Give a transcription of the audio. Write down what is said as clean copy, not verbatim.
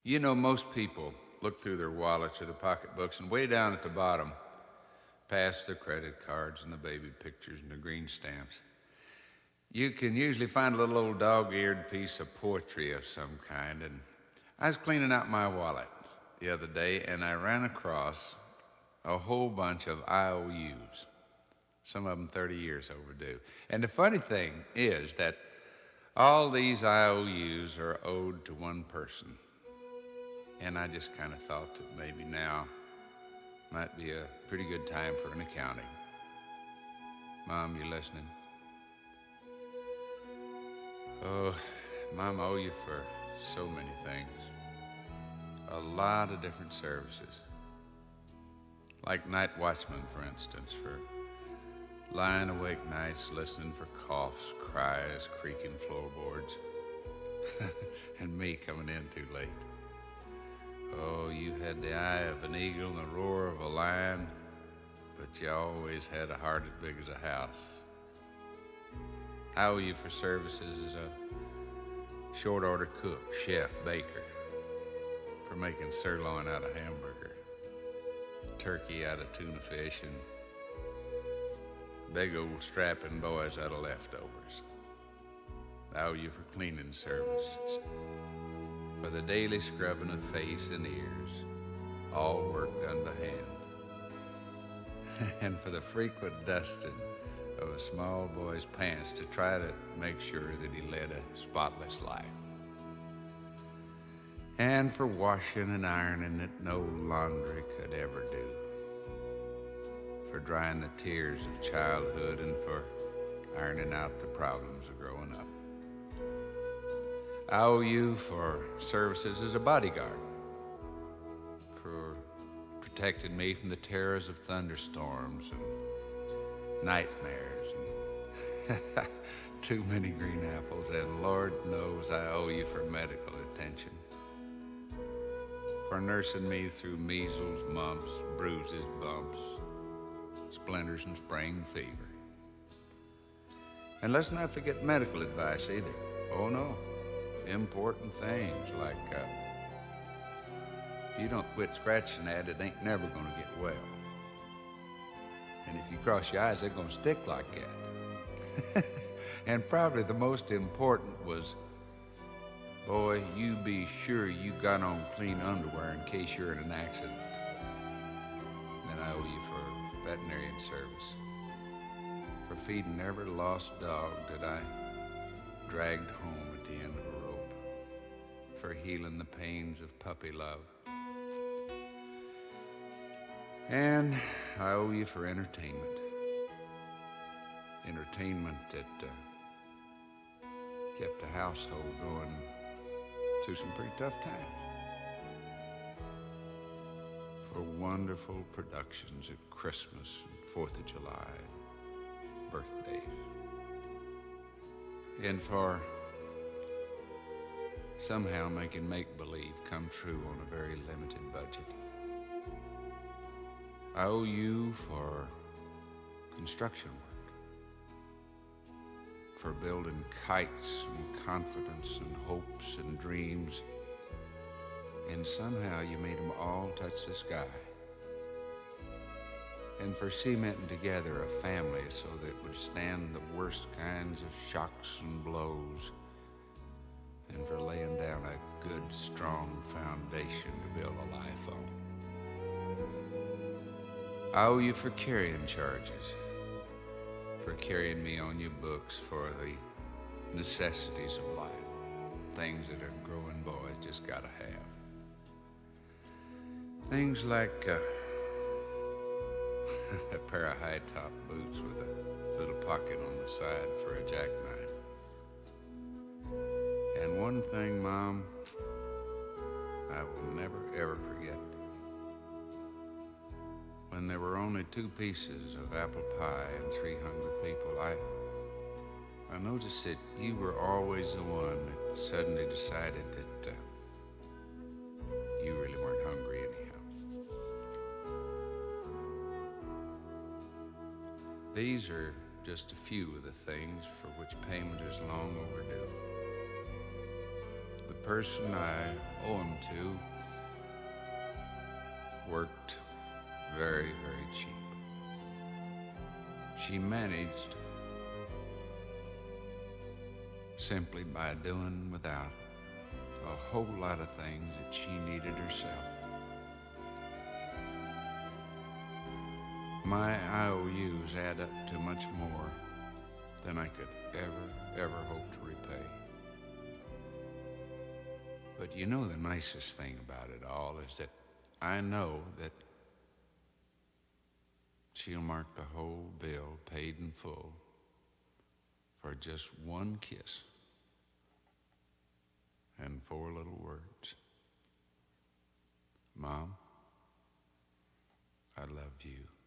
You know, most people look through their wallets or their pocketbooks, and way down at the bottom, past their credit cards and the baby pictures and the green stamps, you can usually find a little old dog-eared piece of poetry of some kind. And I was cleaning out my wallet the other day, and I ran across a whole bunch of IOUs, some of them 30 years overdue. And the funny thing is that all these IOUs are owed to one person. And I just kind of thought that maybe now might be a pretty good time for an accounting. Mom, you listening? Oh, Mom, I owe you for so many things. A lot of different services. Like night watchman, for instance, for lying awake nights listening for coughs, cries, creaking floorboards, and me coming in too late. Oh, you had the eye of an eagle and the roar of a lion, but you always had a heart as big as a house. I owe you for services as a short order cook, chef, baker, for making sirloin out of hamburger, turkey out of tuna fish, and big old strapping boys out of leftovers. I owe you for cleaning services, for the daily scrubbing of face and ears, all work done by hand, and for the frequent dusting of a small boy's pants to try to make sure that he led a spotless life, and for washing and ironing that no laundry could ever do, for drying the tears of childhood, and for ironing out the problems of growing up. I owe you for services as a bodyguard, for protecting me from the terrors of thunderstorms and nightmares and too many green apples, and Lord knows I owe you for medical attention, for nursing me through measles, mumps, bruises, bumps, splinters, and spring fever. And let's not forget medical advice either. Oh no, important things like if you don't quit scratching at it, ain't never gonna get well. And if you cross your eyes, they're gonna stick like that. And probably the most important was, boy, you be sure you got on clean underwear in case you're in an accident. And I owe you for veterinarian service, for feeding every lost dog that I dragged home at the end of a rope, for healing the pains of puppy love. And I owe you for entertainment. Entertainment that kept the household going through some pretty tough times. For wonderful productions at Christmas and 4th of July, birthdays. And for somehow making make-believe come true on a very limited budget. I owe you for construction work, for building kites and confidence and hopes and dreams, and somehow you made them all touch the sky. And for cementing together a family so that it would stand the worst kinds of shocks and blows, and for laying down a good, strong foundation to build a life on. I owe you for carrying charges, for carrying me on your books for the necessities of life, things that a growing boy just gotta have. Things like a pair of high-top boots with a little pocket on the side for a jackknife. And one thing, Mom, I will never, ever forget. When there were only 2 pieces of apple pie and 3 hungry people, I noticed that you were always the one that suddenly decided that you really weren't hungry anyhow. These are just a few of the things for which payment is long overdue. The person I owe him to worked very, very cheap. She managed simply by doing without a whole lot of things that she needed herself. My IOUs add up to much more than I could ever hope to repay. But you know, the nicest thing about it all is that I know that she'll mark the whole bill paid in full for just one kiss and 4 little words. Mom, I love you.